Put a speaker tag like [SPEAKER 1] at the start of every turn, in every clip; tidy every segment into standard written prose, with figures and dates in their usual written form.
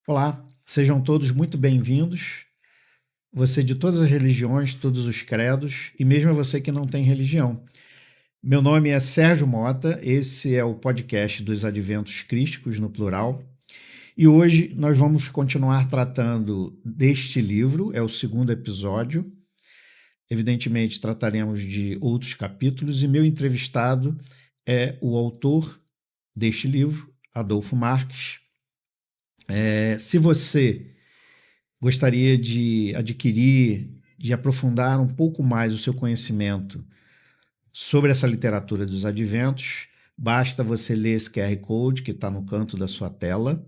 [SPEAKER 1] Olá, sejam todos muito bem-vindos. Você de todas as religiões, todos os credos e mesmo você que não tem religião. Meu nome é Sérgio Mota, esse é o podcast dos Adventos Crísticos no plural. E hoje nós vamos continuar tratando deste livro, é o segundo episódio. Evidentemente, trataremos de outros capítulos e meu entrevistado é o autor deste livro, Adolfo Marques. Se você gostaria de adquirir, de aprofundar um pouco mais o seu conhecimento sobre essa literatura dos adventos, basta você ler esse QR Code que está no canto da sua tela.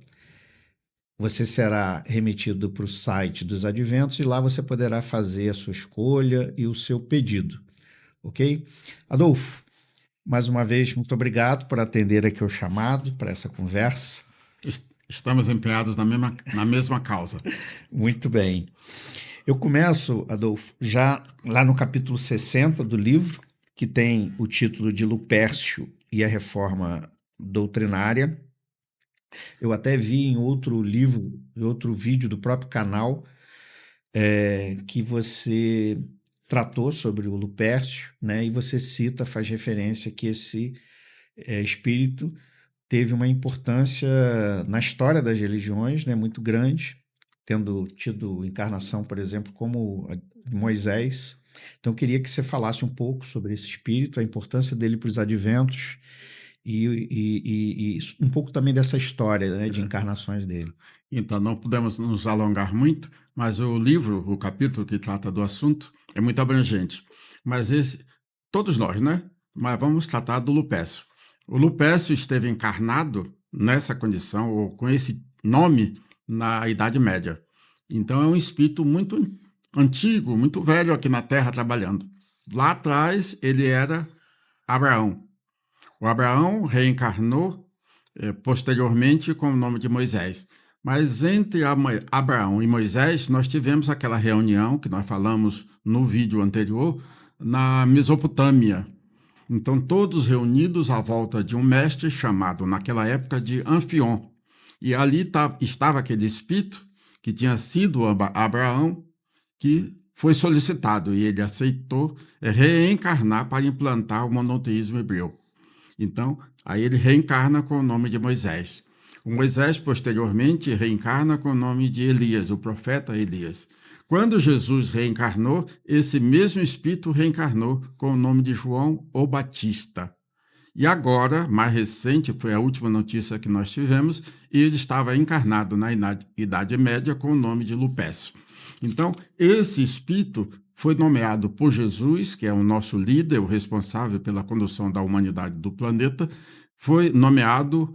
[SPEAKER 1] Você será remetido para o site dos adventos e lá você poderá fazer a sua escolha e o seu pedido, ok? Adolfo, mais uma vez, muito obrigado por atender aqui o chamado para essa conversa.
[SPEAKER 2] Estamos empenhados na mesma causa.
[SPEAKER 1] Muito bem. Eu começo, Adolfo, já lá no capítulo 60 do livro, que tem o título de Lupércio e a Reforma Doutrinária. Eu até vi em outro livro, em outro vídeo do próprio canal, que você tratou sobre o Lupércio, né? E você cita, faz referência que esse espírito teve uma importância na história das religiões, né, muito grande, tendo tido encarnação, por exemplo, como a de Moisés. Então, eu queria que você falasse um pouco sobre esse espírito, a importância dele para os adventos e um pouco também dessa história, né, de encarnações dele.
[SPEAKER 2] Então, não podemos nos alongar muito, mas o livro, o capítulo que trata do assunto, é muito abrangente. Mas todos nós, né? Mas vamos tratar do Lupécio. O Lupécio esteve encarnado nessa condição, ou com esse nome, na Idade Média. Então, é um espírito muito antigo, muito velho aqui na Terra trabalhando. Lá atrás, ele era Abraão. O Abraão reencarnou posteriormente com o nome de Moisés. Mas entre Abraão e Moisés, nós tivemos aquela reunião que nós falamos no vídeo anterior, na Mesopotâmia. Então, todos reunidos à volta de um mestre chamado, naquela época, de Anfion. E ali estava aquele espírito que tinha sido Abraão, que foi solicitado, e ele aceitou reencarnar para implantar o monoteísmo hebreu. Então, aí ele reencarna com o nome de Moisés. O Moisés, posteriormente, reencarna com o nome de Elias, o profeta Elias. Quando Jesus reencarnou, esse mesmo espírito reencarnou com o nome de João o Batista. E agora, mais recente, foi a última notícia que nós tivemos, ele estava encarnado na Idade Média com o nome de Lupécio. Então, esse espírito foi nomeado por Jesus, que é o nosso líder, o responsável pela condução da humanidade do planeta, foi nomeado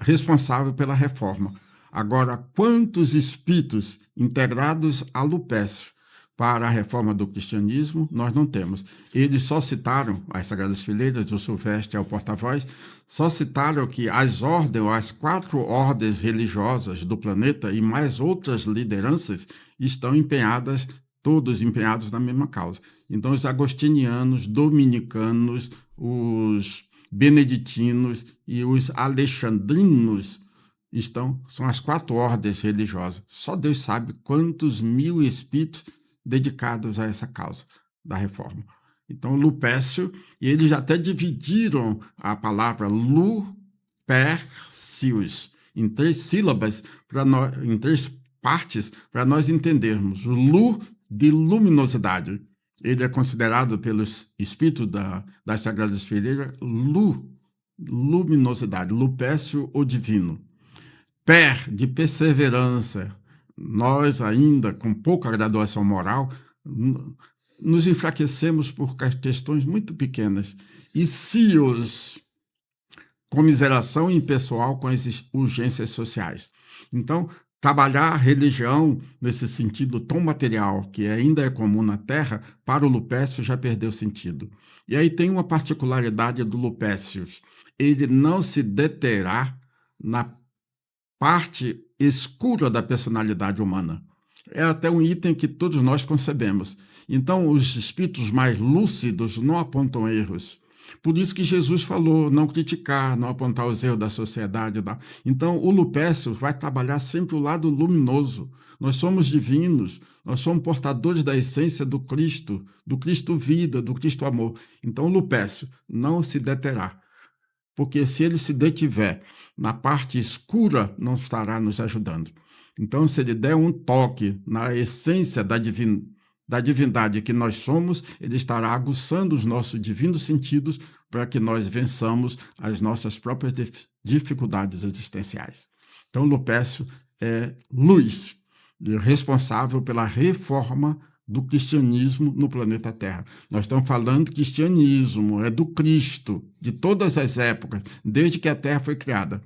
[SPEAKER 2] responsável pela reforma. Agora, quantos espíritos integrados a Lupécio para a reforma do cristianismo, nós não temos. Eles só citaram, as Sagradas Fileiras, o Silvestre é o porta-voz, só citaram que as 4 ordens religiosas do planeta e mais outras lideranças estão empenhadas, todos empenhados na mesma causa. Então, os agostinianos, dominicanos, os beneditinos e os alexandrinos são as 4 ordens religiosas. Só Deus sabe quantos mil espíritos dedicados a essa causa da reforma. Então, Lupécio, e eles até dividiram a palavra Lupércios em 3 sílabas, em 3 partes, para nós entendermos. O Lu, de luminosidade. Ele é considerado pelos espíritos das Sagradas Fileiras luminosidade, Lupécio, o divino. Per, de perseverança. Nós ainda, com pouca graduação moral, nos enfraquecemos por questões muito pequenas. E cios, comiseração impessoal com as urgências sociais. Então, trabalhar a religião nesse sentido tão material, que ainda é comum na Terra, para o Lupécio já perdeu sentido. E aí tem uma particularidade do Lupécio. Ele não se deterá na parte escura da personalidade humana. É até um item que todos nós concebemos. Então, os espíritos mais lúcidos não apontam erros. Por isso que Jesus falou, não criticar, não apontar os erros da sociedade. Então, o Lupécio vai trabalhar sempre o lado luminoso. Nós somos divinos, nós somos portadores da essência do Cristo vida, do Cristo amor. Então, o Lupécio não se deterá, porque se ele se detiver na parte escura, não estará nos ajudando. Então, se ele der um toque na essência da divindade que nós somos, ele estará aguçando os nossos divinos sentidos para que nós vençamos as nossas próprias dificuldades existenciais. Então, Lupécio é luz, responsável pela reforma do cristianismo no planeta Terra. Nós estamos falando que cristianismo é do Cristo, de todas as épocas, desde que a Terra foi criada,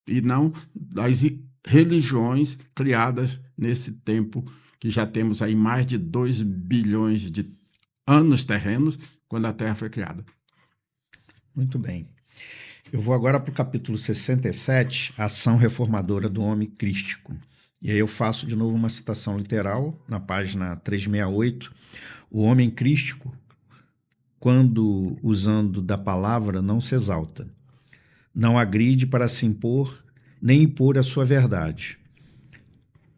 [SPEAKER 2] e não das religiões criadas nesse tempo que já temos aí mais de 2 bilhões de anos terrenos, quando a Terra foi criada.
[SPEAKER 1] Muito bem. Eu vou agora para o capítulo 67, a ação reformadora do homem crístico. E aí eu faço de novo uma citação literal, na página 368. O homem crístico, quando usando da palavra, não se exalta, não agride para se impor, nem impor a sua verdade.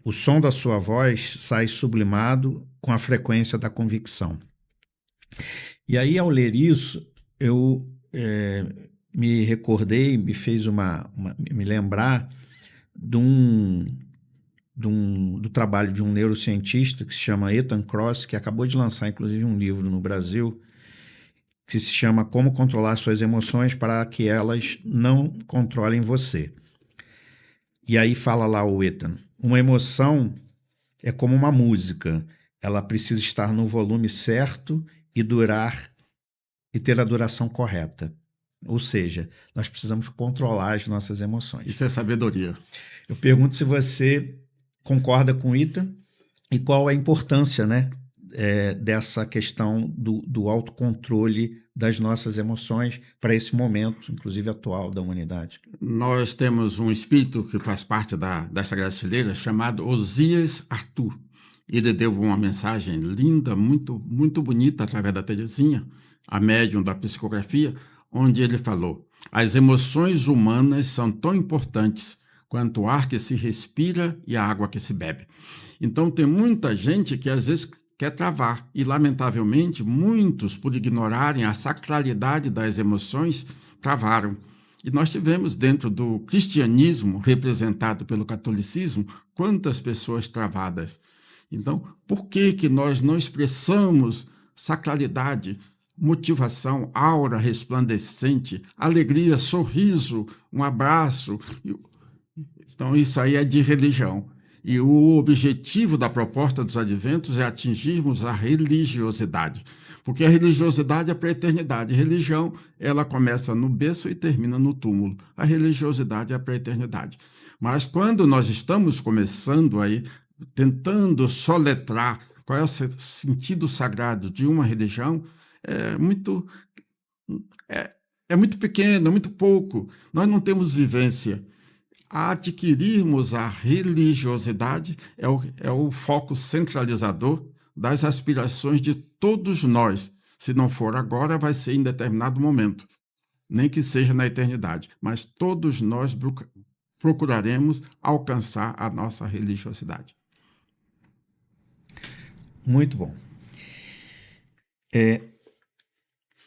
[SPEAKER 1] O som da sua voz sai sublimado com a frequência da convicção. E aí, ao ler isso, eu me recordei, me fez me lembrar do trabalho de um neurocientista que se chama Ethan Kross, que acabou de lançar, inclusive, um livro no Brasil, que se chama Como Controlar Suas Emoções para que elas não controlem você. E aí fala lá o Ethan, uma emoção é como uma música, ela precisa estar no volume certo e ter a duração correta. Ou seja, nós precisamos controlar as nossas emoções.
[SPEAKER 2] Isso é sabedoria.
[SPEAKER 1] Eu pergunto se você concorda com o Ethan e qual é a importância, né, dessa questão do autocontrole das nossas emoções para esse momento, inclusive atual, da humanidade.
[SPEAKER 2] Nós temos um espírito que faz parte das Sagradas Fileiras chamado Osias Arthur. Ele deu uma mensagem linda, muito, muito bonita, através da Teresinha, a médium da psicografia, onde ele falou: as emoções humanas são tão importantes quanto o ar que se respira e a água que se bebe. Então, tem muita gente que às vezes quer travar, e lamentavelmente muitos, por ignorarem a sacralidade das emoções, travaram. E nós tivemos dentro do cristianismo, representado pelo catolicismo, quantas pessoas travadas. Então, por que nós não expressamos sacralidade, motivação, aura resplandecente, alegria, sorriso, um abraço? Então, isso aí é de religião. E o objetivo da proposta dos adventos é atingirmos a religiosidade. Porque a religiosidade é para a eternidade. A religião, ela começa no berço e termina no túmulo. A religiosidade é para a eternidade. Mas quando nós estamos começando aí, tentando soletrar qual é o sentido sagrado de uma religião, é muito pequeno, é muito pouco. Nós não temos vivência. A adquirirmos a religiosidade é o foco centralizador das aspirações de todos nós. Se não for agora, vai ser em determinado momento, nem que seja na eternidade. Mas todos nós procuraremos alcançar a nossa religiosidade.
[SPEAKER 1] Muito bom.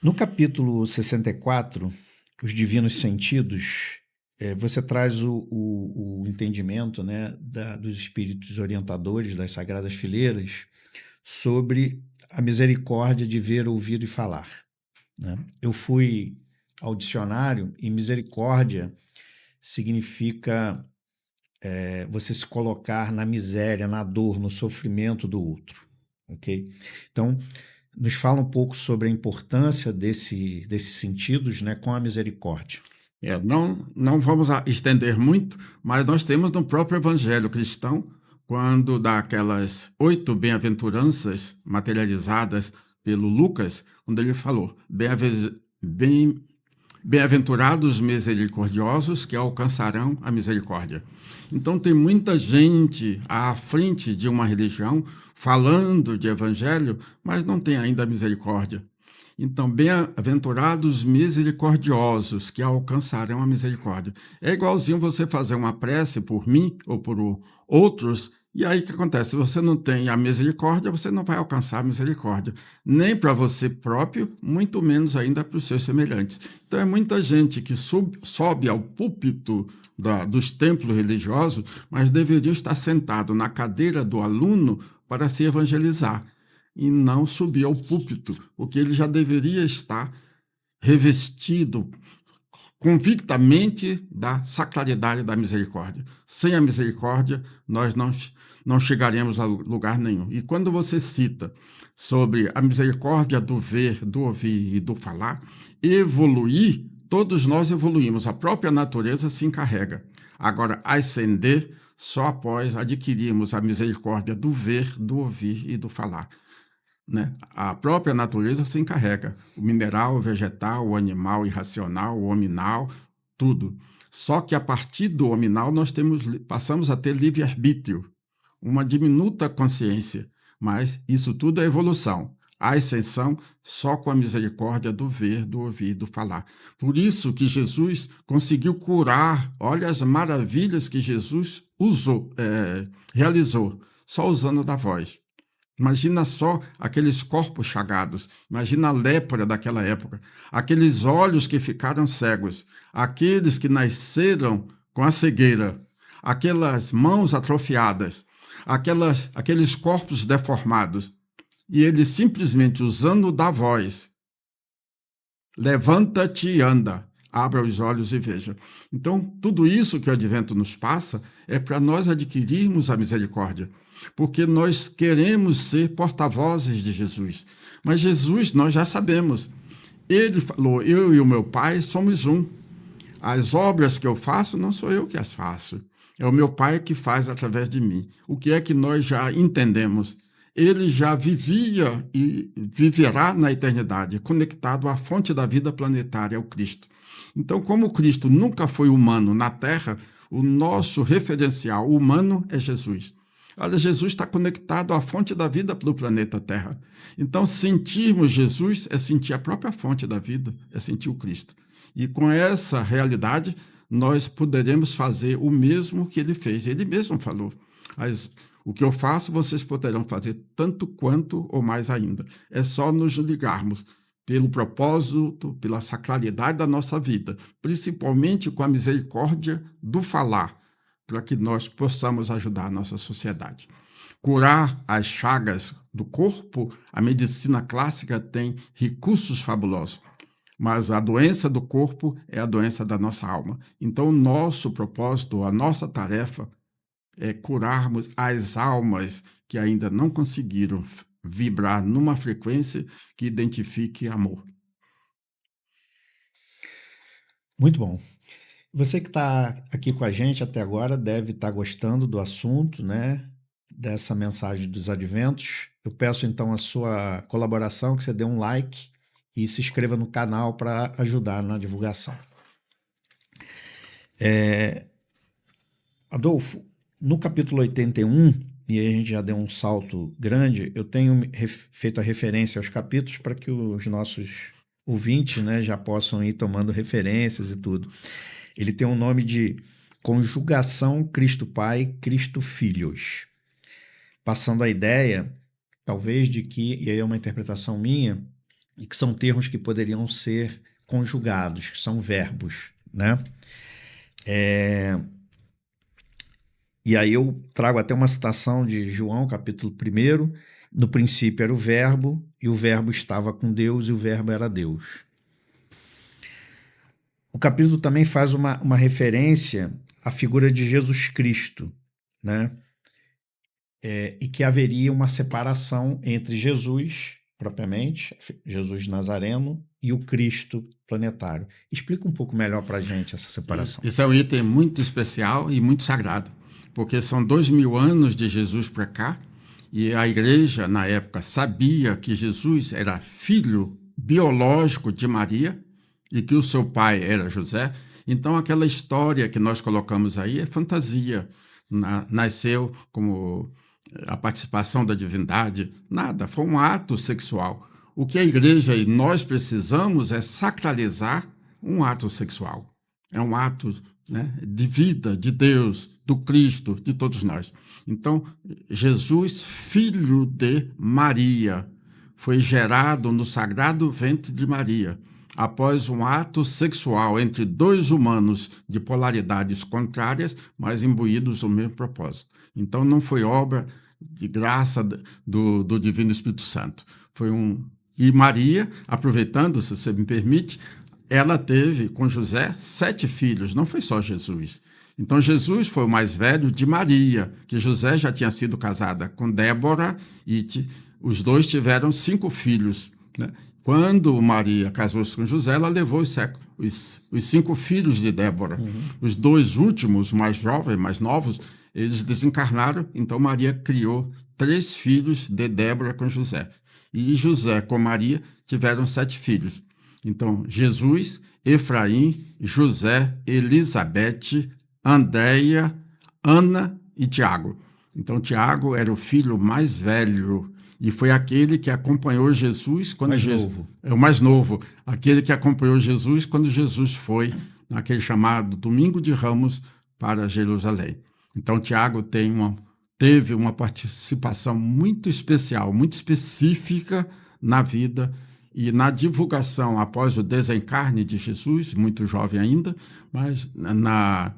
[SPEAKER 1] No capítulo 64, os divinos sentidos, você traz o entendimento, né, dos espíritos orientadores das Sagradas Fileiras sobre a misericórdia de ver, ouvir e falar, né? Eu fui ao dicionário e misericórdia significa você se colocar na miséria, na dor, no sofrimento do outro, ok? Então, nos fala um pouco sobre a importância desses sentidos, né, com a misericórdia.
[SPEAKER 2] Não vamos estender muito, mas nós temos no próprio Evangelho cristão, quando dá aquelas 8 bem-aventuranças materializadas pelo Lucas, onde ele falou: bem-aventurados misericordiosos, que alcançarão a misericórdia. Então tem muita gente à frente de uma religião falando de evangelho, mas não tem ainda a misericórdia. Então, bem-aventurados misericordiosos, que alcançarão a misericórdia. É igualzinho você fazer uma prece por mim ou por outros, e aí o que acontece? Se você não tem a misericórdia, você não vai alcançar a misericórdia, nem para você próprio, muito menos ainda para os seus semelhantes. Então, é muita gente que sobe ao púlpito dos templos religiosos, mas deveriam estar sentado na cadeira do aluno para se evangelizar e não subir ao púlpito, porque ele já deveria estar revestido convictamente da sacralidade da misericórdia. Sem a misericórdia, nós não chegaremos a lugar nenhum. E quando você cita sobre a misericórdia do ver, do ouvir e do falar, evoluir, todos nós evoluímos, a própria natureza se encarrega. Agora, ascender só após adquirirmos a misericórdia do ver, do ouvir e do falar. Né? A própria natureza se encarrega, o mineral, o vegetal, o animal irracional, o hominal, tudo. Só que a partir do hominal nós passamos a ter livre-arbítrio, uma diminuta consciência, mas isso tudo é evolução. A ascensão só com a misericórdia do ver, do ouvir, do falar. Por isso que Jesus conseguiu curar, olha as maravilhas que Jesus realizou, só usando da voz. Imagina só aqueles corpos chagados, imagina a lepra daquela época, aqueles olhos que ficaram cegos, aqueles que nasceram com a cegueira, aquelas mãos atrofiadas, aqueles corpos deformados. E ele simplesmente usando da voz, levanta-te e anda, abra os olhos e veja. Então, tudo isso que o Advento nos passa é para nós adquirirmos a misericórdia, porque nós queremos ser porta-vozes de Jesus. Mas Jesus, nós já sabemos, ele falou, eu e o meu Pai somos um. As obras que eu faço, não sou eu que as faço, é o meu Pai que faz através de mim. O que é que nós já entendemos? Ele já vivia e viverá na eternidade, conectado à fonte da vida planetária, ao Cristo. Então, como o Cristo nunca foi humano na Terra, o nosso referencial humano é Jesus. Olha, Jesus está conectado à fonte da vida do planeta Terra. Então, sentirmos Jesus é sentir a própria fonte da vida, é sentir o Cristo. E com essa realidade, nós poderemos fazer o mesmo que ele fez. Ele mesmo falou, o que eu faço, vocês poderão fazer tanto quanto ou mais ainda. É só nos ligarmos pelo propósito, pela sacralidade da nossa vida, principalmente com a misericórdia do falar, para que nós possamos ajudar a nossa sociedade. Curar as chagas do corpo, a medicina clássica tem recursos fabulosos, mas a doença do corpo é a doença da nossa alma. Então, o nosso propósito, a nossa tarefa é curarmos as almas que ainda não conseguiram vibrar numa frequência que identifique amor.
[SPEAKER 1] Muito bom. Você que está aqui com a gente até agora deve estar gostando do assunto, né? Dessa mensagem dos adventos. Eu peço então a sua colaboração, que você dê um like e se inscreva no canal para ajudar na divulgação. Adolfo, no capítulo 81, e aí a gente já deu um salto grande, eu tenho feito a referência aos capítulos para que os nossos ouvintes, né, já possam ir tomando referências e tudo. Ele tem um nome de Conjugação Cristo Pai, Cristo Filhos, passando a ideia, talvez, de que, e aí é uma interpretação minha, e que são termos que poderiam ser conjugados, que são verbos, né? E aí eu trago até uma citação de João, capítulo 1, no princípio era o verbo, e o verbo estava com Deus, e o verbo era Deus. O capítulo também faz uma referência à figura de Jesus Cristo, né? E que haveria uma separação entre Jesus, propriamente, Jesus Nazareno, e o Cristo planetário. Explica um pouco melhor para a gente essa separação.
[SPEAKER 2] Isso é um item muito especial e muito sagrado, porque são 2000 anos de Jesus para cá, e a igreja, na época, sabia que Jesus era filho biológico de Maria e que o seu pai era José. Então, aquela história que nós colocamos aí é fantasia. Nasceu como a participação da divindade, nada, foi um ato sexual. o que a igreja e nós precisamos é sacralizar um ato sexual. É um ato, né, de vida, de Deus, do Cristo, de todos nós. Então, Jesus, filho de Maria, foi gerado no sagrado ventre de Maria, após um ato sexual entre dois humanos de polaridades contrárias, mas imbuídos do mesmo propósito. Então, não foi obra de graça do Divino Espírito Santo. E Maria, aproveitando, se você me permite, ela teve com José 7 filhos, não foi só Jesus. Então, Jesus foi o mais velho de Maria, que José já tinha sido casada com Débora, e os dois tiveram 5 filhos, né? Quando Maria casou-se com José, ela levou os 5 filhos de Débora. Os 2 últimos, mais jovens, mais novos, eles desencarnaram, então Maria criou 3 filhos de Débora com José. E José com Maria tiveram 7 filhos. Então, Jesus, Efraim, José, Elizabeth, Andréia, Ana e Tiago. Então, Tiago era o filho mais velho e foi aquele que acompanhou Jesus quando
[SPEAKER 1] novo.
[SPEAKER 2] É o mais novo, aquele que acompanhou Jesus quando Jesus foi naquele chamado Domingo de Ramos para Jerusalém. Então, Tiago teve uma participação muito especial, muito específica na vida e na divulgação após o desencarne de Jesus, muito jovem ainda, mas na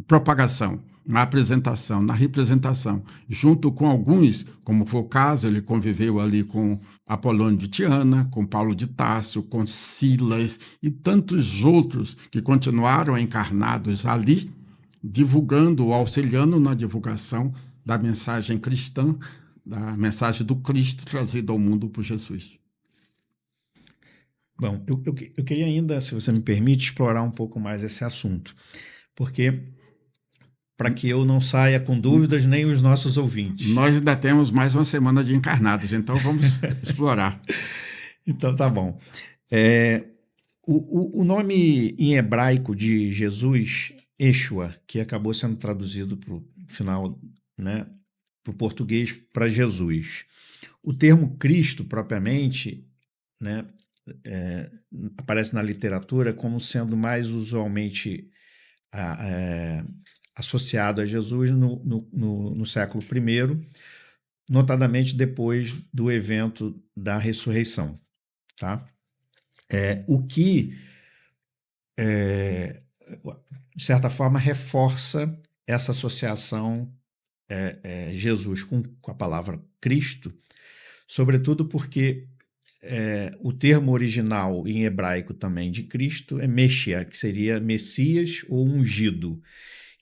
[SPEAKER 2] propagação, na apresentação, na representação, junto com alguns, como foi o caso, ele conviveu ali com Apolônio de Tiana, com Paulo de Társio, com Silas e tantos outros que continuaram encarnados ali, divulgando, auxiliando na divulgação da mensagem cristã, da mensagem do Cristo trazida ao mundo por Jesus.
[SPEAKER 1] Bom, eu queria ainda, se você me permite, explorar um pouco mais esse assunto, porque para que eu não saia com dúvidas, nem os nossos ouvintes.
[SPEAKER 2] Nós ainda temos mais uma semana de encarnados, então vamos explorar.
[SPEAKER 1] Então tá bom. O nome em hebraico de Jesus, Yeshua, que acabou sendo traduzido para o final, né, para o português, para Jesus. O termo Cristo, propriamente, né, aparece na literatura como sendo mais usualmente associado a Jesus no século I, notadamente depois do evento da ressurreição. Tá? O que, de certa forma, reforça essa associação Jesus com a palavra Cristo, sobretudo porque o termo original em hebraico também de Cristo é Meshia, que seria Messias ou ungido,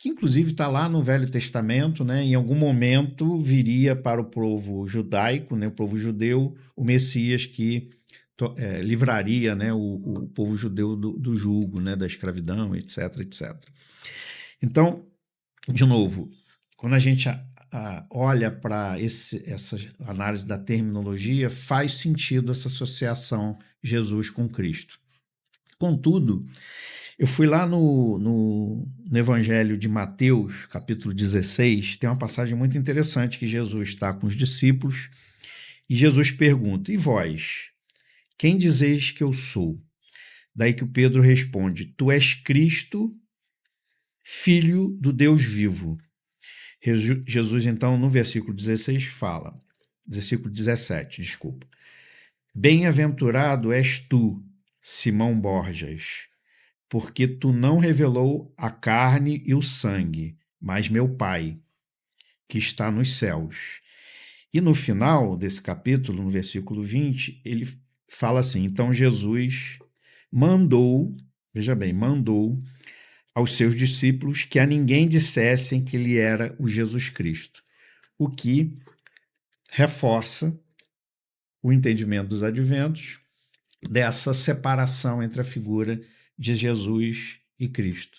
[SPEAKER 1] que inclusive está lá no Velho Testamento, né? Em algum momento viria para o povo judaico, né? O povo judeu, o Messias que livraria, né? o povo judeu do jugo, né? Da escravidão, etc, etc. Então, de novo, quando a gente olha para essa análise da terminologia, faz sentido essa associação Jesus com Cristo. Contudo, eu fui lá no Evangelho de Mateus, capítulo 16, tem uma passagem muito interessante que Jesus está com os discípulos e Jesus pergunta: e vós, quem dizeis que eu sou? Daí que o Pedro responde: tu és Cristo, filho do Deus vivo. Jesus, então, no versículo 16 fala, versículo 17, desculpa. Bem-aventurado és tu, Simão Borjas, porque tu não revelou a carne e o sangue, mas meu Pai, que está nos céus. E no final desse capítulo, no versículo 20, ele fala assim: então Jesus mandou, veja bem, mandou aos seus discípulos que a ninguém dissessem que ele era o Jesus Cristo, o que reforça o entendimento dos adventos dessa separação entre a figura de Jesus e Cristo.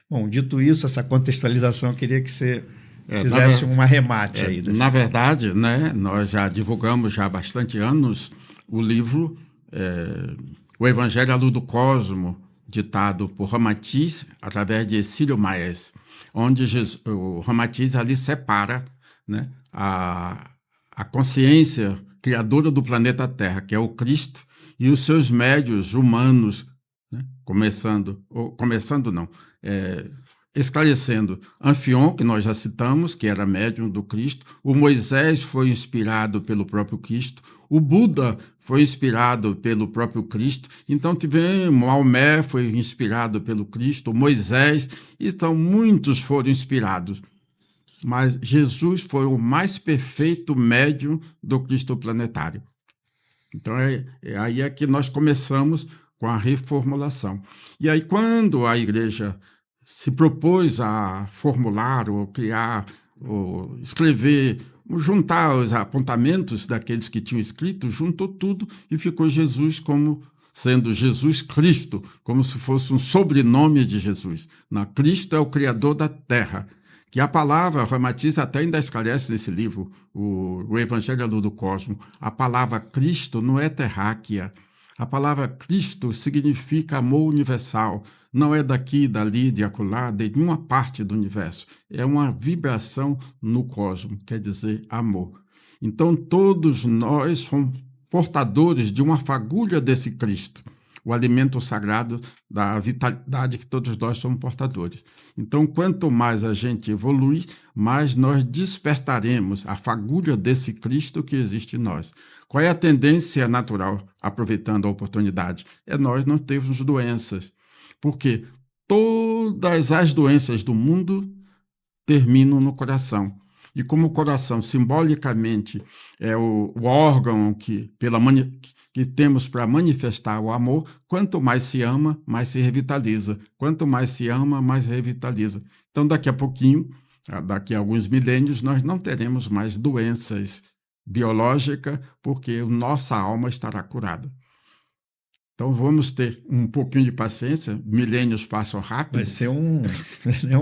[SPEAKER 1] Bom, dito isso, essa contextualização, eu queria que você fizesse um arremate aí.
[SPEAKER 2] Na verdade, né, nós já divulgamos já há bastante anos o livro O Evangelho à Luz do Cosmo, ditado por Ramatiz através de Cílio Maes, onde o Ramatiz ali separa, né, a consciência criadora do planeta Terra, que é o Cristo, e os seus médios humanos, né? Esclarecendo. Anfion, que nós já citamos, que era médium do Cristo, o Moisés foi inspirado pelo próprio Cristo, o Buda foi inspirado pelo próprio Cristo, então tivemos Maomé foi inspirado pelo Cristo, Moisés, então muitos foram inspirados. Mas Jesus foi o mais perfeito médium do Cristo planetário. Então, aí é que nós começamos com a reformulação. E aí, quando a igreja se propôs a formular, ou criar, ou escrever, ou juntar os apontamentos daqueles que tinham escrito, juntou tudo e ficou Jesus como sendo Jesus Cristo, como se fosse um sobrenome de Jesus. Cristo é o Criador da Terra, que a palavra, o Ramatiz até ainda esclarece nesse livro, o Evangelho à Luz do Cosmo, a palavra Cristo não é terráquea. A palavra Cristo significa amor universal. Não é daqui, dali, de acolá, de nenhuma parte do universo. É uma vibração no cosmo, quer dizer amor. Então, todos nós somos portadores de uma fagulha desse Cristo, o alimento sagrado da vitalidade que todos nós somos portadores. Então, quanto mais a gente evolui, mais nós despertaremos a fagulha desse Cristo que existe em nós. Qual é a tendência natural, aproveitando a oportunidade? É nós não termos doenças. Porque todas as doenças do mundo terminam no coração. E como o coração, simbolicamente, é o órgão que temos para manifestar o amor, quanto mais se ama, mais se revitaliza. Quanto mais se ama, mais se revitaliza. Então, daqui a pouquinho, daqui a alguns milênios, nós não teremos mais doenças biológicas, porque nossa alma estará curada. Então, vamos ter um pouquinho de paciência, milênios passam rápido.
[SPEAKER 1] Vai ser um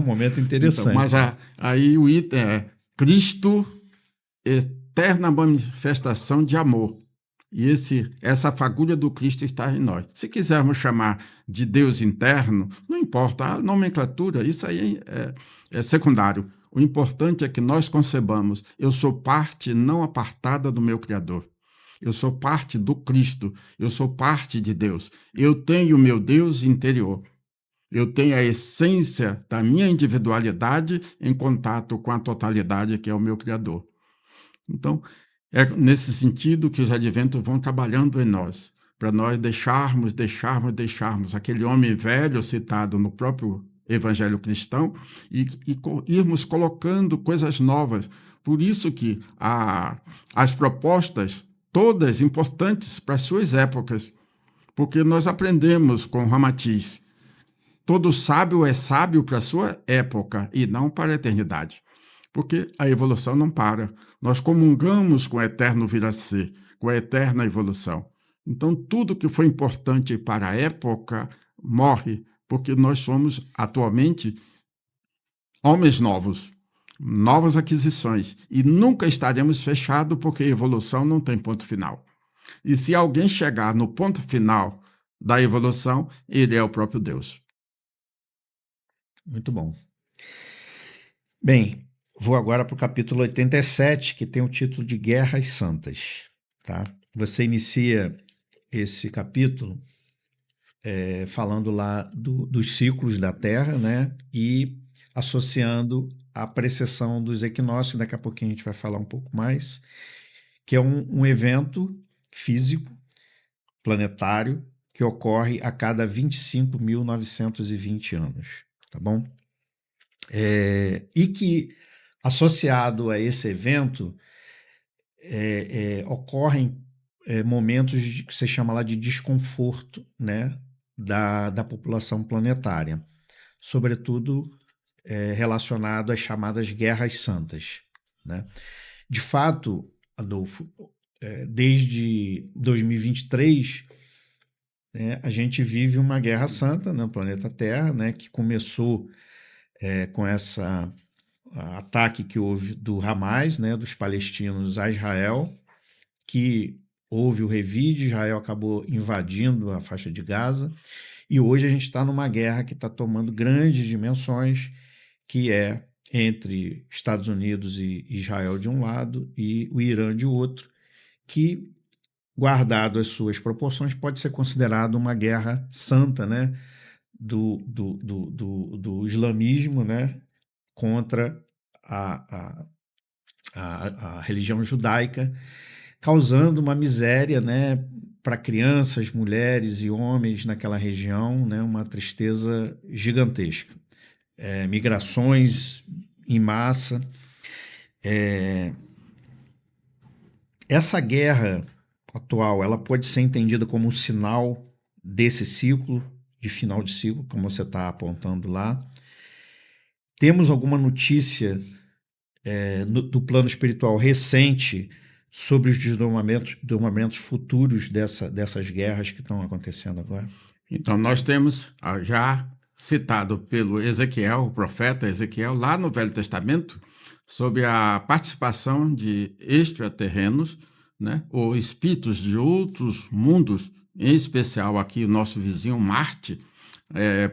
[SPEAKER 1] momento interessante.
[SPEAKER 2] Então, mas aí o item é Cristo, eterna manifestação de amor. E essa fagulha do Cristo está em nós. Se quisermos chamar de Deus interno, não importa, a nomenclatura, isso aí é secundário. O importante é que nós concebamos, eu sou parte não apartada do meu Criador. Eu sou parte do Cristo, eu sou parte de Deus. Eu tenho o meu Deus interior. Eu tenho a essência da minha individualidade em contato com a totalidade que é o meu Criador. Então, é nesse sentido que os adventos vão trabalhando em nós, para nós deixarmos aquele homem velho citado no próprio Evangelho cristão e irmos colocando coisas novas. Por isso que as propostas, todas importantes para as suas épocas, porque nós aprendemos com Ramatiz, todo sábio é sábio para a sua época e não para a eternidade. Porque a evolução não para. Nós comungamos com o eterno vir a ser, com a eterna evolução. Então, tudo que foi importante para a época morre, porque nós somos, atualmente, homens novos, novas aquisições, e nunca estaremos fechados, porque a evolução não tem ponto final. E se alguém chegar no ponto final da evolução, ele é o próprio Deus.
[SPEAKER 1] Muito bom. Bem, vou agora para o capítulo 87, que tem o título de Guerras Santas. Tá? Você inicia esse capítulo falando lá dos ciclos da Terra, né? E associando a precessão dos equinócios, daqui a pouquinho a gente vai falar um pouco mais, que é um evento físico, planetário, que ocorre a cada 25.920 anos, tá bom? E que, associado a esse evento, ocorrem momentos que se chama lá de desconforto, né, da população planetária, sobretudo relacionado às chamadas guerras santas, né? De fato, Adolfo, desde 2023, né, a gente vive uma guerra santa no planeta Terra, né, que começou com esse ataque que houve do Hamas, né, dos palestinos a Israel, que houve o revide, Israel acabou invadindo a faixa de Gaza, e hoje a gente está numa guerra que está tomando grandes dimensões, que é entre Estados Unidos e Israel de um lado e o Irã de outro, que, guardado as suas proporções, pode ser considerado uma guerra santa, né, do islamismo, né, contra a, a religião judaica, causando uma miséria, né, para crianças, mulheres e homens naquela região, né, uma tristeza gigantesca. Migrações em massa. Essa guerra atual, ela pode ser entendida como um sinal desse ciclo, de final de ciclo, como você está apontando lá. Temos alguma notícia do plano espiritual recente sobre os desdobramentos futuros dessas guerras que estão acontecendo agora?
[SPEAKER 2] Então, nós temos já citado pelo Ezequiel, o profeta Ezequiel, lá no Velho Testamento, sobre a participação de extraterrenos, né, ou espíritos de outros mundos, em especial aqui o nosso vizinho Marte,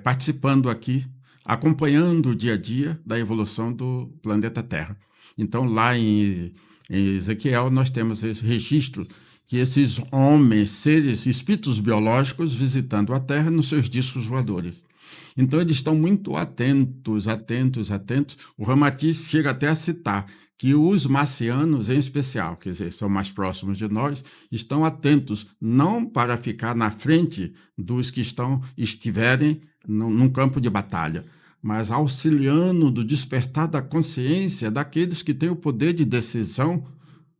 [SPEAKER 2] participando aqui, acompanhando o dia a dia da evolução do planeta Terra. Então, lá em Ezequiel, nós temos esse registro que esses homens, seres, espíritos biológicos, visitando a Terra nos seus discos voadores. Então, eles estão muito atentos. O Ramatiz chega até a citar que os marcianos, em especial, quer dizer, são mais próximos de nós, estão atentos, não para ficar na frente dos que estiverem num campo de batalha, mas auxiliando do despertar da consciência daqueles que têm o poder de decisão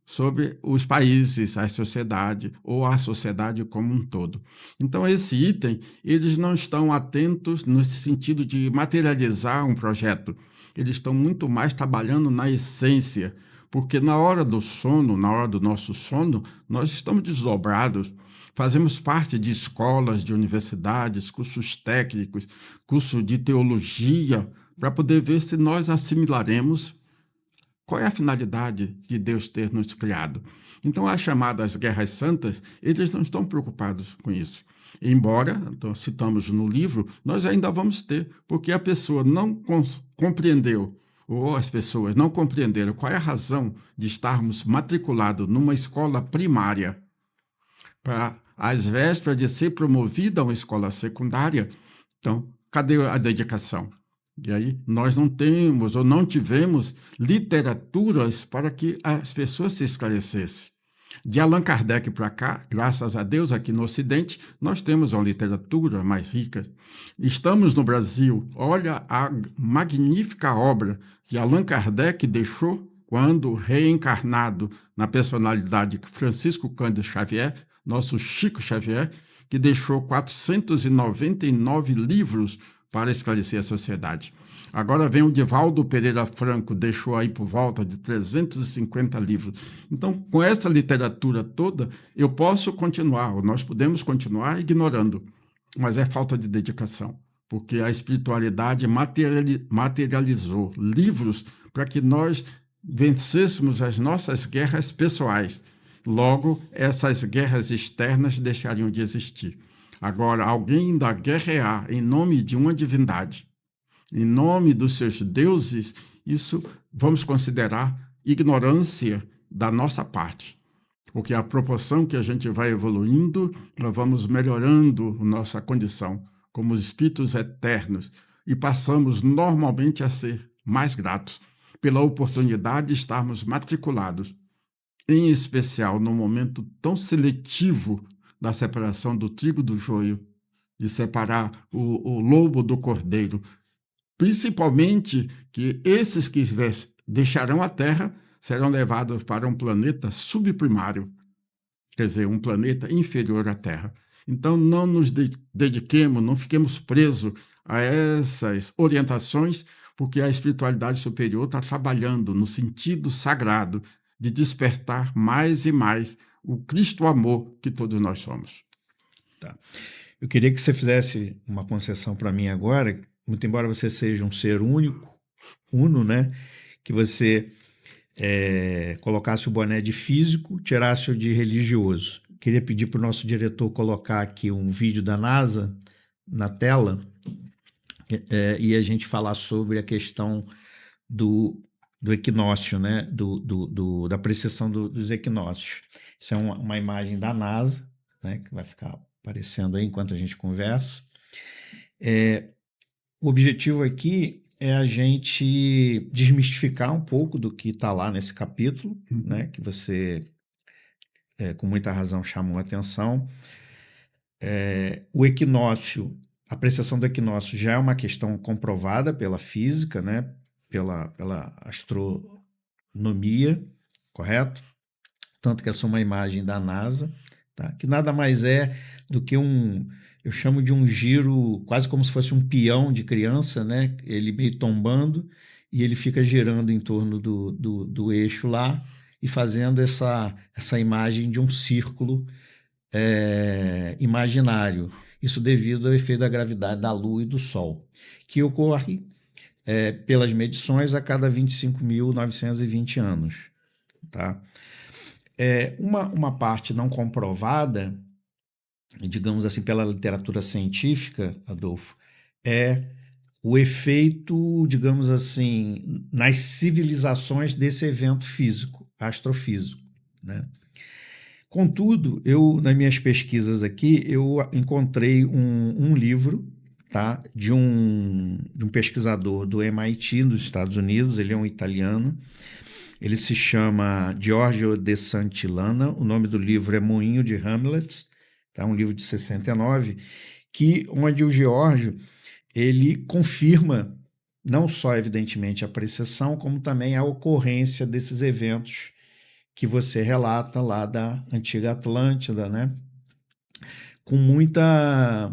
[SPEAKER 2] sobre os países, a sociedade ou a sociedade como um todo. Então, esse item, eles não estão atentos nesse sentido de materializar um projeto. Eles estão muito mais trabalhando na essência, porque na hora do sono, na hora do nosso sono, nós estamos desdobrados. Fazemos parte de escolas, de universidades, cursos técnicos, curso de teologia, para poder ver se nós assimilaremos qual é a finalidade de Deus ter nos criado. Então, as chamadas guerras santas, eles não estão preocupados com isso. Embora, então, citamos no livro, nós ainda vamos ter, porque a pessoa não compreendeu, ou as pessoas não compreenderam qual é a razão de estarmos matriculados numa escola primária para, às vésperas de ser promovida a uma escola secundária. Então, cadê a dedicação? E aí nós não temos ou não tivemos literaturas para que as pessoas se esclarecessem. De Allan Kardec para cá, graças a Deus, aqui no Ocidente, nós temos uma literatura mais rica. Estamos no Brasil. Olha a magnífica obra que Allan Kardec deixou quando reencarnado na personalidade de Francisco Cândido Xavier, nosso Chico Xavier, que deixou 499 livros para esclarecer a sociedade. Agora vem o Divaldo Pereira Franco, deixou aí por volta de 350 livros. Então, com essa literatura toda, eu posso continuar, ou nós podemos continuar ignorando, mas é falta de dedicação, porque a espiritualidade materializou livros para que nós vencêssemos as nossas guerras pessoais. Logo, essas guerras externas deixariam de existir. Agora, alguém ainda guerrear em nome de uma divindade, em nome dos seus deuses, isso vamos considerar ignorância da nossa parte. Porque a proporção que a gente vai evoluindo, nós vamos melhorando a nossa condição como espíritos eternos e passamos normalmente a ser mais gratos pela oportunidade de estarmos matriculados, em especial no momento tão seletivo da separação do trigo do joio, de separar o lobo do cordeiro, principalmente que esses que deixarão a Terra serão levados para um planeta subprimário, quer dizer, um planeta inferior à Terra. Então, não nos dediquemos, não fiquemos presos a essas orientações, porque a espiritualidade superior está trabalhando no sentido sagrado de despertar mais e mais o Cristo amor que todos nós somos.
[SPEAKER 1] Tá. Eu queria que você fizesse uma concessão para mim agora, muito embora você seja um ser único, uno, né? Que você colocasse o boné de físico, tirasse o de religioso. Queria pedir para o nosso diretor colocar aqui um vídeo da NASA na tela e a gente falar sobre a questão do do equinócio, né? Da precessão dos equinócios. Isso é uma imagem da NASA, né? Que vai ficar aparecendo aí enquanto a gente conversa. O objetivo aqui é a gente desmistificar um pouco do que está lá nesse capítulo, né? Que você, com muita razão, chamou a atenção. O equinócio, a precessão do equinócio já é uma questão comprovada pela física, né? Pela astronomia, correto? Tanto que essa é uma imagem da NASA, tá? Que nada mais é do que eu chamo de um giro, quase como se fosse um peão de criança, né? Ele meio tombando e ele fica girando em torno do eixo lá e fazendo essa imagem de um círculo imaginário. Isso devido ao efeito da gravidade da Lua e do Sol, que ocorre pelas medições a cada 25.920 anos. Tá? Uma parte não comprovada, digamos assim, pela literatura científica, Adolfo, é o efeito, digamos assim, nas civilizações desse evento físico, astrofísico, né? Contudo, nas minhas pesquisas aqui, eu encontrei um livro, tá, de um pesquisador do MIT, dos Estados Unidos, ele é um italiano, ele se chama Giorgio De Santillana, o nome do livro é Moinho de Hamlet, tá, um livro de 69, onde o Giorgio, ele confirma não só, evidentemente, a precessão, como também a ocorrência desses eventos que você relata lá da antiga Atlântida, né? Com muita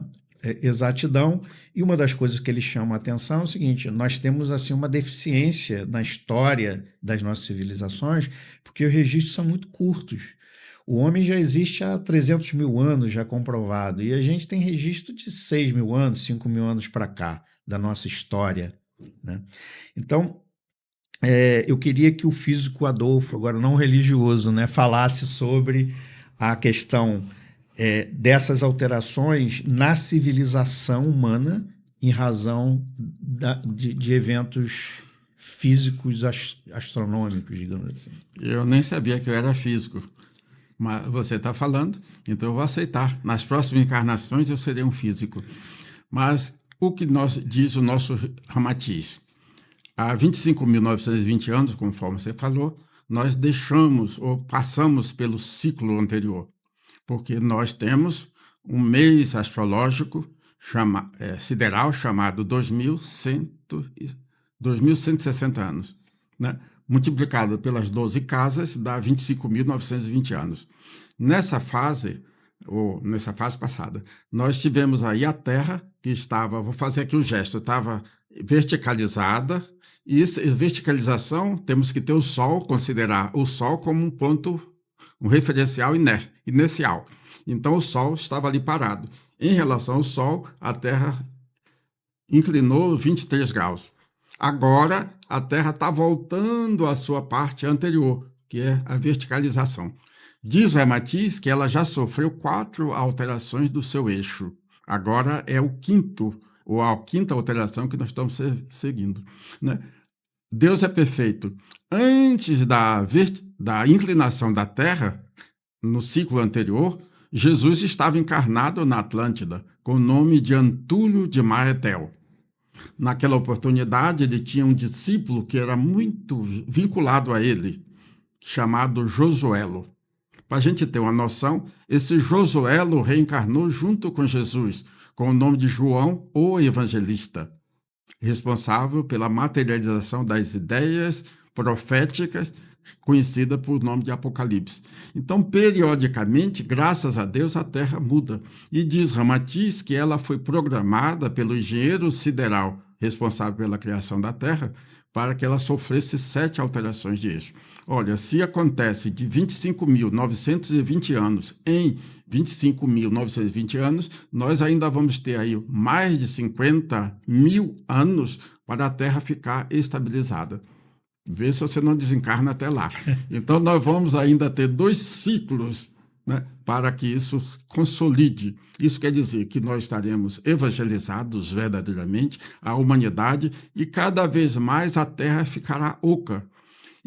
[SPEAKER 1] exatidão. E uma das coisas que ele chama a atenção é o seguinte: nós temos assim uma deficiência na história das nossas civilizações, porque os registros são muito curtos. O homem já existe há 300 mil anos, já comprovado, e a gente tem registro de 6 mil anos, 5 mil anos para cá, da nossa história, né? Então, eu queria que o físico Adolfo, agora não religioso, né, falasse sobre a questão dessas alterações na civilização humana em razão de eventos físicos astronômicos, digamos assim.
[SPEAKER 2] Eu nem sabia que eu era físico, mas você está falando, então eu vou aceitar. Nas próximas encarnações eu serei um físico. Mas o que diz o nosso Ramatiz? Há 25.920 anos, conforme você falou, nós deixamos ou passamos pelo ciclo anterior, porque nós temos um mês astrológico sideral chamado 2.160 anos, né? Multiplicado pelas 12 casas, dá 25.920 anos. Nessa fase passada, nós tivemos aí a Terra, que estava, vou fazer aqui um gesto, estava verticalizada, e essa verticalização, temos que ter o Sol, considerar o Sol como um ponto, um referencial inercial. Então, o Sol estava ali parado. Em relação ao Sol, a Terra inclinou 23 graus. Agora, a Terra está voltando à sua parte anterior, que é a verticalização. Diz Ramatiz que ela já sofreu 4 alterações do seu eixo. Agora é o quinto, ou a quinta alteração que nós estamos seguindo, né? Deus é perfeito. Antes da inclinação da Terra, no ciclo anterior, Jesus estava encarnado na Atlântida, com o nome de Antúlio de Maetel. Naquela oportunidade, ele tinha um discípulo que era muito vinculado a ele, chamado Josuelo. Para a gente ter uma noção, esse Josuelo reencarnou junto com Jesus, com o nome de João, o Evangelista, responsável pela materialização das ideias proféticas, conhecida por nome de Apocalipse. Então, periodicamente, graças a Deus, a Terra muda. E diz Ramatiz que ela foi programada pelo engenheiro sideral, responsável pela criação da Terra, para que ela sofresse 7 alterações de eixo. Olha, se acontece de 25.920 anos em 25.920 anos, nós ainda vamos ter aí mais de 50 mil anos para a Terra ficar estabilizada. Vê se você não desencarna até lá. Então, nós vamos ainda ter 2 ciclos, né, para que isso consolide. Isso quer dizer que nós estaremos evangelizados verdadeiramente, a humanidade, e cada vez mais a Terra ficará oca.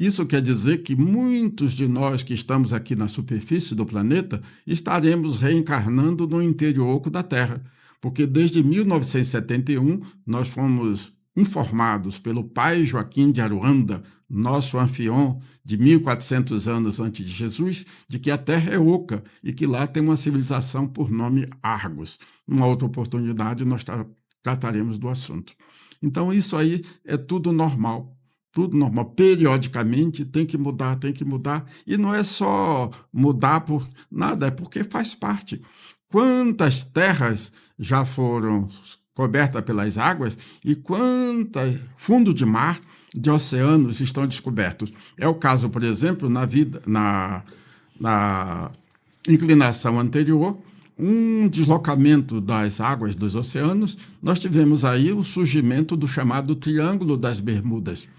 [SPEAKER 2] Isso quer dizer que muitos de nós que estamos aqui na superfície do planeta estaremos reencarnando no interior oco da Terra, porque desde 1971 nós fomos informados pelo pai Joaquim de Aruanda, nosso anfitrião de 1400 anos antes de Jesus, de que a Terra é oca e que lá tem uma civilização por nome Argos. Numa outra oportunidade nós trataremos do assunto. Então isso aí é tudo normal. Tudo normal, periodicamente tem que mudar, e não é só mudar por nada, é porque faz parte. Quantas terras já foram cobertas pelas águas e quantos fundos de mar, de oceanos estão descobertos? É o caso, por exemplo, na inclinação anterior, um deslocamento das águas dos oceanos, nós tivemos aí o surgimento do chamado Triângulo das Bermudas.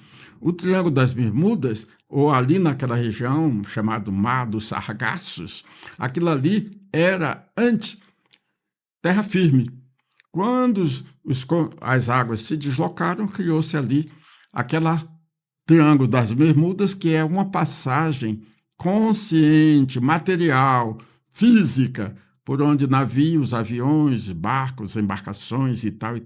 [SPEAKER 2] O Triângulo das Bermudas, ou ali naquela região chamado Mar dos Sargassos, aquilo ali era antes terra firme. Quando as águas se deslocaram, criou-se ali aquela Triângulo das Bermudas, que é uma passagem consciente, material, física, por onde navios, aviões, barcos, embarcações e tal,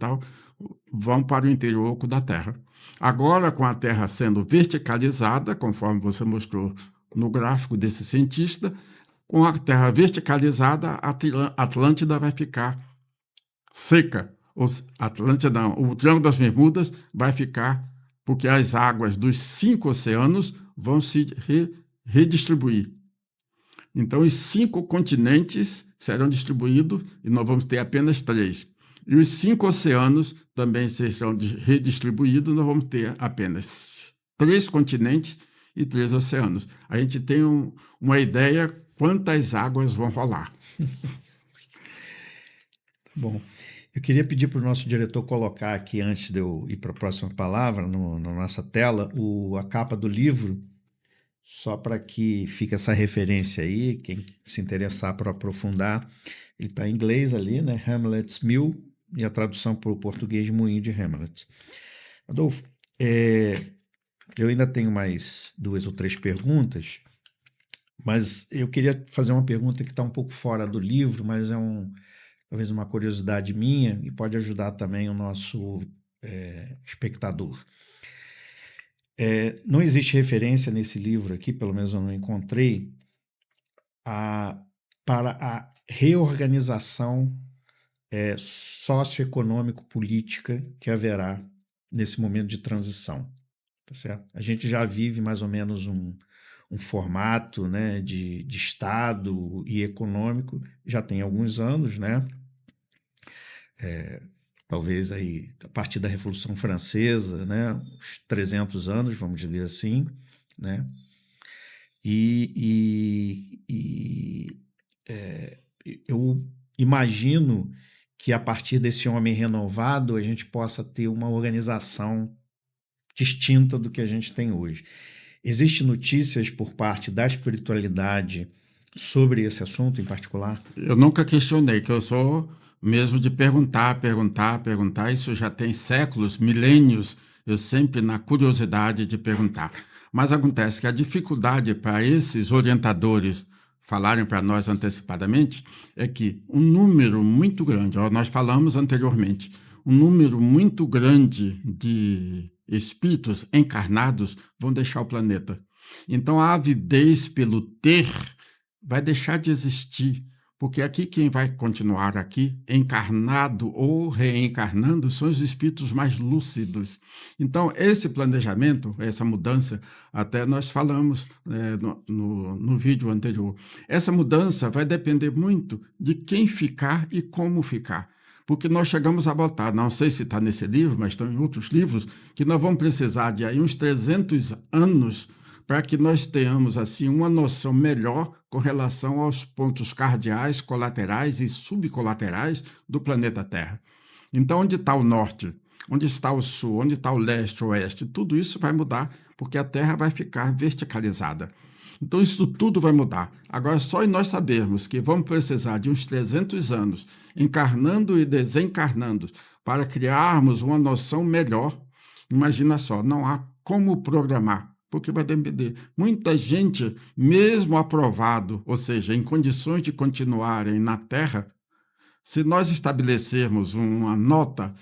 [SPEAKER 2] vão para o interior oco da Terra. Agora, com a Terra sendo verticalizada, conforme você mostrou no gráfico desse cientista, com a Terra verticalizada, a Atlântida vai ficar seca. O Triângulo das Bermudas vai ficar, porque as águas dos 5 oceanos vão se redistribuir. Então, os 5 continentes serão distribuídos e nós vamos ter apenas 3. E os 5 oceanos também serão redistribuídos, nós vamos ter apenas 3 continentes e 3 oceanos. A gente tem uma ideia quantas águas vão rolar.
[SPEAKER 1] Bom, eu queria pedir para o nosso diretor colocar aqui, antes de eu ir para a próxima palavra, na nossa tela, a capa do livro, só para que fique essa referência aí, quem se interessar por aprofundar. Ele está em inglês ali, né? Hamlet's Mill, e a tradução para o português Moinho de Hamlet. Adolfo, eu ainda tenho mais 2 ou 3 perguntas, mas eu queria fazer uma pergunta que está um pouco fora do livro, mas é talvez uma curiosidade minha e pode ajudar também o nosso espectador. Não existe referência nesse livro aqui, pelo menos eu não encontrei, para a reorganização socioeconômico-política que haverá nesse momento de transição, tá certo? A gente já vive mais ou menos um formato, né, de Estado e econômico, já tem alguns anos, né? Talvez aí, a partir da Revolução Francesa, né, uns 300 anos, vamos dizer assim, né? Eu imagino que a partir desse homem renovado a gente possa ter uma organização distinta do que a gente tem hoje. Existem notícias por parte da espiritualidade sobre esse assunto em particular?
[SPEAKER 2] Eu nunca questionei, que eu sou mesmo de perguntar, isso já tem séculos, milênios, eu sempre na curiosidade de perguntar. Mas acontece que a dificuldade para esses orientadores falarem para nós antecipadamente é que um número muito grande, nós falamos anteriormente, um número muito grande de espíritos encarnados vão deixar o planeta. Então a avidez pelo ter vai deixar de existir, porque aqui quem vai continuar aqui, encarnado ou reencarnando, são os espíritos mais lúcidos. Então, esse planejamento, essa mudança, até nós falamos no vídeo anterior, essa mudança vai depender muito de quem ficar e como ficar. Porque nós chegamos a botar, não sei se está nesse livro, mas estão em outros livros, que nós vamos precisar de aí uns 300 anos para que nós tenhamos assim uma noção melhor com relação aos pontos cardeais, colaterais e subcolaterais do planeta Terra. Então, onde está o norte? Onde está o sul? Onde está o leste, o oeste? Tudo isso vai mudar, porque a Terra vai ficar verticalizada. Então, isso tudo vai mudar. Agora, só em nós sabermos que vamos precisar de uns 300 anos, encarnando e desencarnando, para criarmos uma noção melhor, imagina só, não há como programar. porque vai depender. Muita gente, mesmo aprovado, ou seja, em condições de continuarem na Terra, se nós estabelecermos uma nota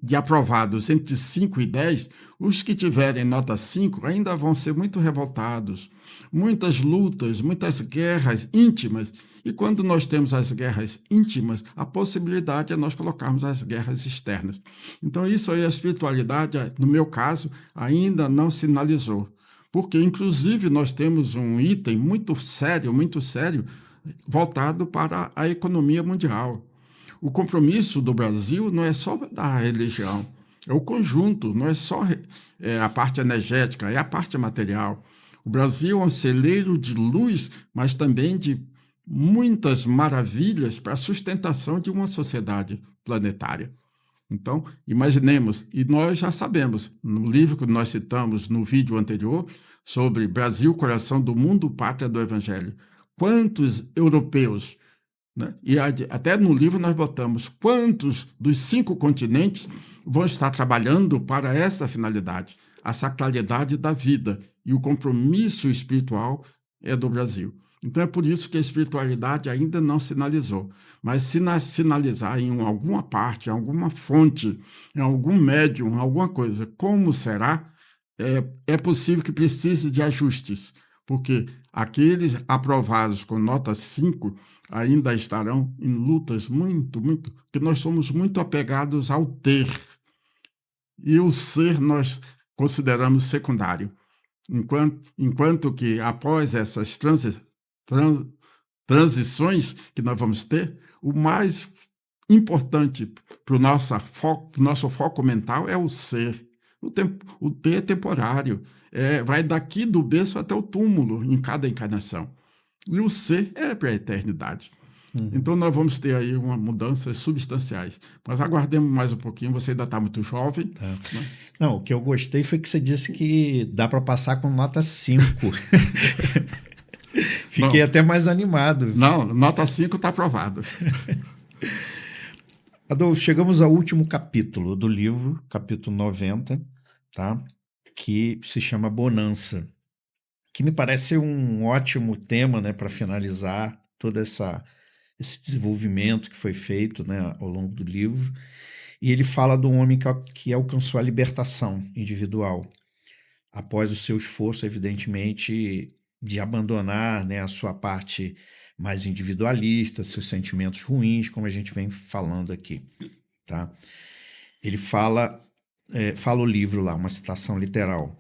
[SPEAKER 2] de aprovados entre 5 e 10, os que tiverem nota 5 ainda vão ser muito revoltados. Muitas lutas, muitas guerras íntimas. E quando nós temos as guerras íntimas, a possibilidade é nós colocarmos as guerras externas. Então, isso aí, a espiritualidade, no meu caso, ainda não sinalizou. Porque, inclusive, nós temos um item muito sério, voltado para a economia mundial. O compromisso do Brasil não é só da religião, é o conjunto, não é só a parte energética, é a parte material. O Brasil é um celeiro de luz, mas também de muitas maravilhas para a sustentação de uma sociedade planetária. Então, imaginemos, e nós já sabemos, no livro que nós citamos no vídeo anterior, sobre Brasil, coração do mundo, pátria do Evangelho, quantos europeus, né? E até no livro nós botamos quantos dos 5 continentes vão estar trabalhando para essa finalidade, a sacralidade da vida, e o compromisso espiritual é do Brasil. Então é por isso que a espiritualidade ainda não sinalizou. Mas se sinalizar em alguma parte, em alguma fonte, em algum médium, alguma coisa, como será, é possível que precise de ajustes, porque aqueles aprovados com nota 5 ainda estarão em lutas que nós somos muito apegados ao ter. E o ser nós consideramos secundário. Enquanto que após essas transições que nós vamos ter, o mais importante para o nosso foco mental é o ser. O ter é temporário, vai daqui do berço até o túmulo em cada encarnação. E o ser é para a eternidade. Então nós vamos ter aí uma mudanças substanciais. Mas aguardemos mais um pouquinho, você ainda está muito jovem.
[SPEAKER 1] Tá. Né? Não, o que eu gostei foi que você disse que dá para passar com nota 5. Fiquei até mais animado.
[SPEAKER 2] Não, nota 5 está aprovado.
[SPEAKER 1] Adolfo, chegamos ao último capítulo do livro, capítulo 90, tá? Que se chama Bonança, que me parece um ótimo tema, né, para finalizar todo esse desenvolvimento que foi feito, né, ao longo do livro. E ele fala do homem que alcançou a libertação individual, após o seu esforço, evidentemente, de abandonar, né, a sua parte mais individualista, seus sentimentos ruins, como a gente vem falando aqui, tá? Ele fala o livro lá, uma citação literal: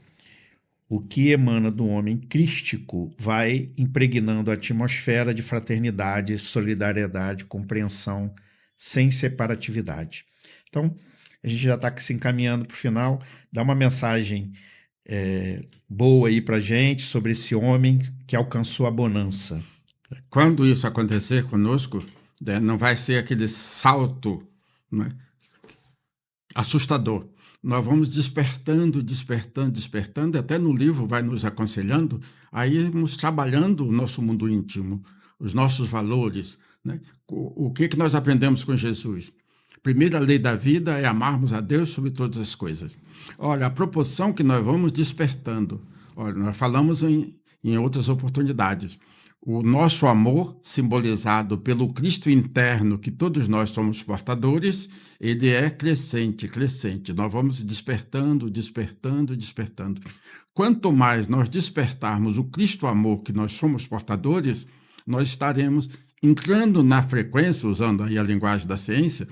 [SPEAKER 1] o que emana do homem crístico vai impregnando a atmosfera de fraternidade, solidariedade, compreensão, sem separatividade. Então, a gente já está se encaminhando para o final. Dá uma mensagem boa aí para a gente sobre esse homem que alcançou a bonança.
[SPEAKER 2] Quando isso acontecer conosco, né, não vai ser aquele salto, né, assustador. Nós vamos despertando, até no livro vai nos aconselhando a irmos trabalhando o nosso mundo íntimo, os nossos valores, né? O que nós aprendemos com Jesus? A primeira lei da vida é amarmos a Deus sobre todas as coisas. Olha, a proporção que nós vamos despertando. Olha, nós falamos em outras oportunidades. O nosso amor, simbolizado pelo Cristo interno, que todos nós somos portadores, ele é crescente. Nós vamos despertando. Quanto mais nós despertarmos o Cristo amor que nós somos portadores, nós estaremos entrando na frequência, usando aí a linguagem da ciência,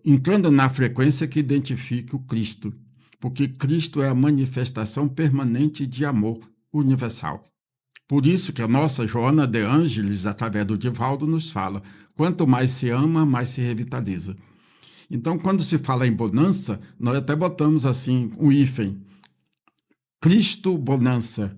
[SPEAKER 2] entrando na frequência que identifique o Cristo, porque Cristo é a manifestação permanente de amor universal. Por isso que a nossa Joana de Ângeles, através do Divaldo, nos fala: quanto mais se ama, mais se revitaliza. Então, quando se fala em bonança, nós até botamos assim um hífen: Cristo bonança,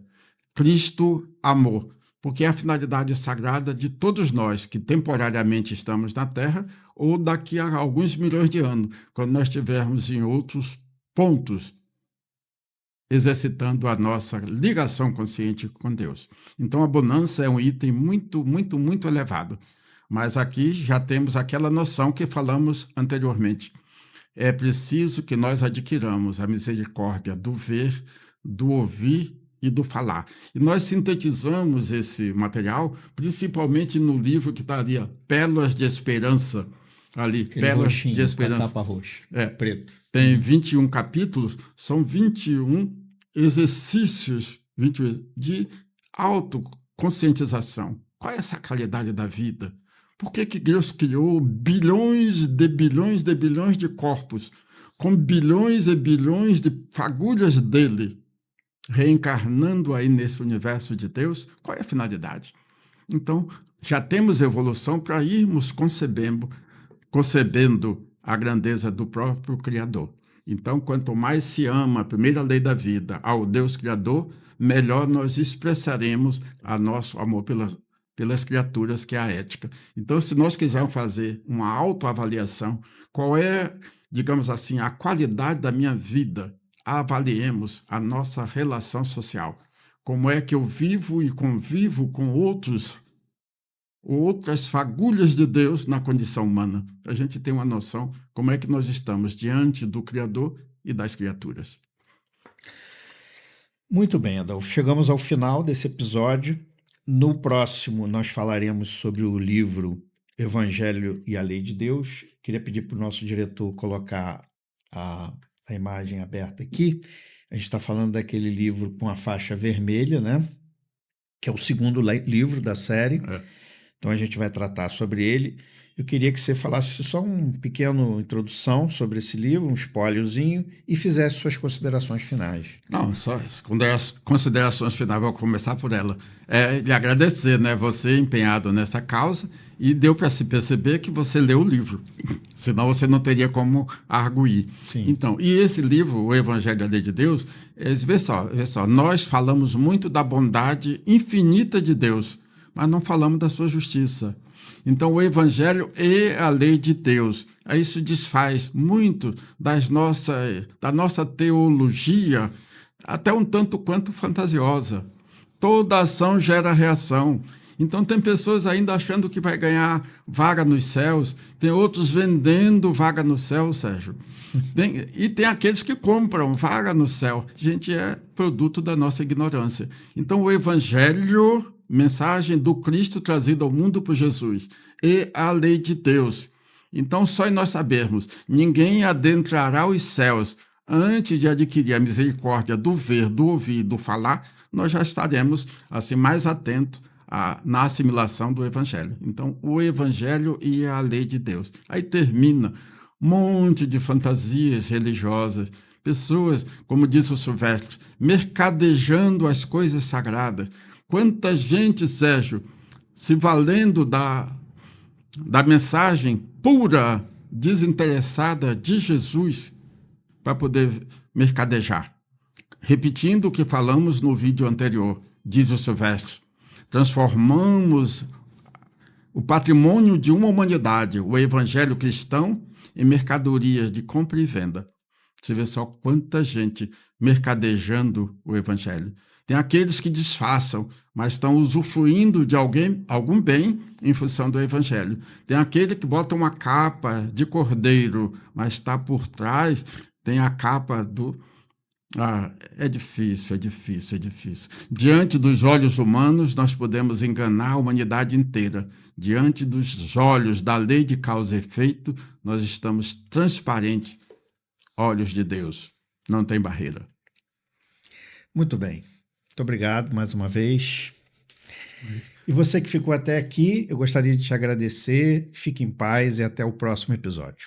[SPEAKER 2] Cristo amor, porque é a finalidade sagrada de todos nós que temporariamente estamos na Terra, ou daqui a alguns milhões de anos, quando nós estivermos em outros pontos, exercitando a nossa ligação consciente com Deus. Então, a bonança é um item muito elevado. Mas aqui já temos aquela noção que falamos anteriormente. É preciso que nós adquiramos a misericórdia do ver, do ouvir e do falar. E nós sintetizamos esse material, principalmente no livro que está ali, ó, Pérolas de Esperança. Ali,
[SPEAKER 1] Aquele
[SPEAKER 2] Pérolas
[SPEAKER 1] roxinho,
[SPEAKER 2] de Esperança.
[SPEAKER 1] com a tapa roxa, preto.
[SPEAKER 2] Tem 21 capítulos, são 21 exercícios de autoconscientização. Qual é essa qualidade da vida? Por que Deus criou bilhões de corpos, com bilhões e bilhões de fagulhas dele, reencarnando aí nesse universo de Deus? Qual é a finalidade? Então, já temos evolução para irmos concebendo a grandeza do próprio Criador. Então, quanto mais se ama a primeira lei da vida ao Deus Criador, melhor nós expressaremos a nosso amor pelas criaturas, que é a ética. Então, se nós quisermos fazer uma autoavaliação, qual é, digamos assim, a qualidade da minha vida, avaliemos a nossa relação social. Como é que eu vivo e convivo com outras fagulhas de Deus na condição humana. A gente tem uma noção como é que nós estamos diante do Criador e das criaturas.
[SPEAKER 1] Muito bem, Adolfo. Chegamos ao final desse episódio. No próximo, nós falaremos sobre o livro Evangelho e a Lei de Deus. Queria pedir para o nosso diretor colocar a imagem aberta aqui. A gente está falando daquele livro com a faixa vermelha, né? Que é o segundo livro da série. Então, a gente vai tratar sobre ele. Eu queria que você falasse só uma pequena introdução sobre esse livro, um spoilerzinho, e fizesse suas considerações finais.
[SPEAKER 2] Não, só as considerações finais, vou começar por ela. Lhe agradecer, né? Você empenhado nessa causa, e deu para se perceber que você leu o livro, senão você não teria como arguir.
[SPEAKER 1] Sim.
[SPEAKER 2] Então, e esse livro, O Evangelho e a Lei de Deus, vê só, nós falamos muito da bondade infinita de Deus, mas não falamos da sua justiça. Então, o Evangelho e a lei de Deus. Isso desfaz muito da nossa teologia, até um tanto quanto fantasiosa. Toda ação gera reação. Então, tem pessoas ainda achando que vai ganhar vaga nos céus, tem outros vendendo vaga no céu, Sérgio. E tem aqueles que compram vaga no céu. A gente é produto da nossa ignorância. Então, o Evangelho, mensagem do Cristo trazido ao mundo por Jesus, e a lei de Deus. Então, só nós sabermos, ninguém adentrará os céus antes de adquirir a misericórdia do ver, do ouvir e do falar, nós já estaremos assim mais atentos na assimilação do Evangelho. Então, o Evangelho e a lei de Deus. Aí termina um monte de fantasias religiosas, pessoas, como disse o Silvestre, mercadejando as coisas sagradas. Quanta gente, Sérgio, se valendo da mensagem pura, desinteressada de Jesus para poder mercadejar. Repetindo o que falamos no vídeo anterior, diz o Silvestre, transformamos o patrimônio de uma humanidade, o evangelho cristão, em mercadorias de compra e venda. Você vê só quanta gente mercadejando o evangelho. Tem aqueles que disfarçam, mas estão usufruindo de algum bem em função do evangelho. Tem aquele que bota uma capa de cordeiro, mas está por trás, tem a capa do... é difícil. Diante dos olhos humanos, nós podemos enganar a humanidade inteira. Diante dos olhos da lei de causa e efeito, nós estamos transparentes. Olhos de Deus, não tem barreira.
[SPEAKER 1] Muito bem. Muito obrigado mais uma vez. E você que ficou até aqui, eu gostaria de te agradecer. Fique em paz e até o próximo episódio.